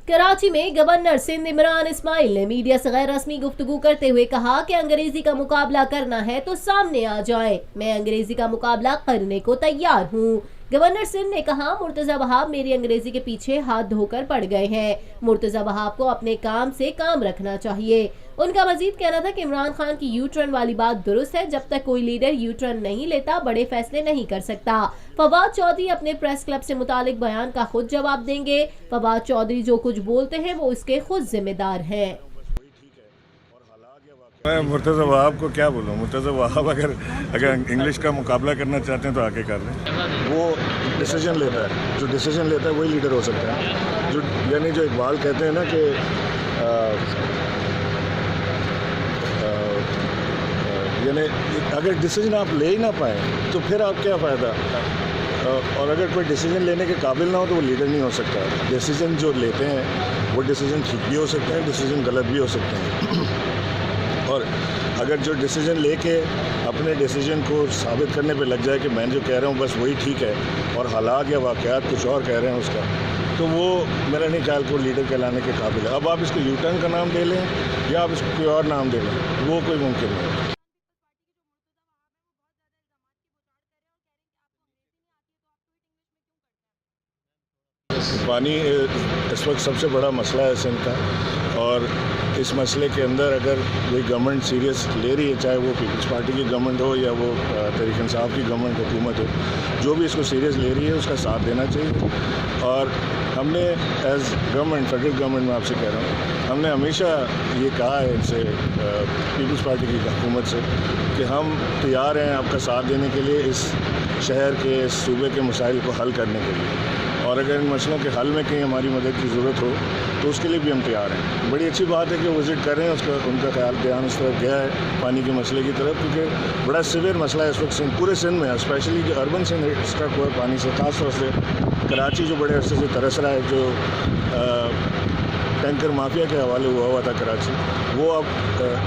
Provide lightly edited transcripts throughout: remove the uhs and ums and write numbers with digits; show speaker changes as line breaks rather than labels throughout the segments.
कराची में गवर्नर सिंध इमरान इस्माइल ने मीडिया से गैर रस्मी गुफ्तगू करते हुए कहा कि अंग्रेजी का मुकाबला करना है तो सामने आ जाए, मैं अंग्रेजी का मुकाबला करने को तैयार हूँ। गवर्नर सिंध ने कहा, मुर्तजा वहाब मेरी अंग्रेजी के पीछे हाथ धोकर पड़ गए हैं। मुर्तजा वहाब को अपने काम से काम रखना चाहिए। उनका मजीद कहना था कि इमरान खान की यू टर्न वाली बात दुरुस्त है, जब तक कोई लीडर यू टर्न नहीं लेता बड़े फैसले नहीं कर सकता। फवाद चौधरी अपने प्रेस क्लब से मुतालिक बयान का खुद जवाब देंगे। फवाद चौधरी जो कुछ बोलते हैं वो इसके खुद जिम्मेदार हैं।
मैं मुर्तज़ा वहाब को क्या बोलूँ। मुर्तज़ा वहाब अगर इंग्लिश का मुकाबला करना चाहते हैं तो आके कर लें। वो डिसीजन लेता है, जो डिसीजन लेता है वही लीडर हो सकता है। जो यानी जो इकबाल कहते हैं ना कि यानी अगर डिसीजन आप ले ही ना पाएँ तो फिर आप क्या फ़ायदा। और अगर कोई डिसीजन लेने के काबिल ना हो तो वो लीडर नहीं हो सकता। डिसीजन जो लेते हैं वो डिसीजन ठीक भी हो सकते हैं, डिसीजन गलत भी हो सकते हैं। और अगर जो डिसीजन लेके अपने डिसीजन को साबित करने पे लग जाए कि मैं जो कह रहा हूँ बस वही ठीक है और हालात या वाक़यात कुछ और कह रहे हैं उसका, तो वो मेरा नहीं ख्याल को लीडर कहलाने के काबिल है। अब आप इसको यू टर्न का नाम दे लें या आप इसको कोई और नाम दे लें, वो कोई मुमकिन नहीं है। पानी इस वक्त सबसे बड़ा मसला है सिंध का, और इस मसले के अंदर अगर कोई गवर्नमेंट सीरियस ले रही है, चाहे वो पीपल्स पार्टी की गवर्नमेंट हो या वो तहरीक इंसाफ की गवर्नमेंट हुकूमत हो, जो भी इसको सीरियस ले रही है उसका साथ देना चाहिए। और हमने एज गवर्नमेंट, फेडरल गवर्नमेंट में आपसे कह रहा हूँ, हमने हमेशा ये कहा है इनसे, पीपल्स पार्टी की हुकूमत से, कि हम तैयार हैं आपका साथ देने के लिए इस शहर के, इस सूबे के मसाइल को हल करने के लिए। और अगर इन मसलों के हल में कहीं हमारी मदद की ज़रूरत हो तो उसके लिए भी हम तैयार हैं। बड़ी अच्छी बात है कि वो विज़िट कर रहे हैं, उसका उनका ख्याल ध्यान उस तरफ गया है पानी के मसले की तरफ, क्योंकि बड़ा सीवियर मसला है इस वक्त सिंध, पूरे सिंध में, स्पेशली जो अर्बन सिंध स्ट्रक हुआ है पानी से, ख़ास तौर से कराची जो बड़े अरसे से तरस रहा है, जो टैंकर माफिया के हवाले हुआ था कराची, वो अब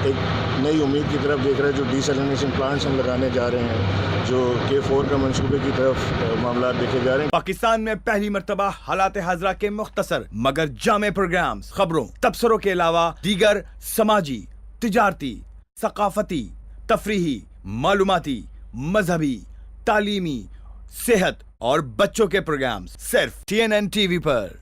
एक नई उम्मीद की तरफ देख रहे हैं। जो डिसैलिनेशन प्लांट्स हम लगाने जा रहे हैं, जो K4 का मंसूबे की तरफ मामला देखे जा रहे हैं।
पाकिस्तान में पहली मर्तबा हालात हाजरा के मुख्तसर मगर जामे प्रोग्राम्स, खबरों, तबसरों के अलावा दीगर समाजी, तिजारती, सकाफती, तफरीही, मालूमाती, मजहबी, तालीमी, सेहत और बच्चों के प्रोग्राम्स सिर्फ TNN TV पर।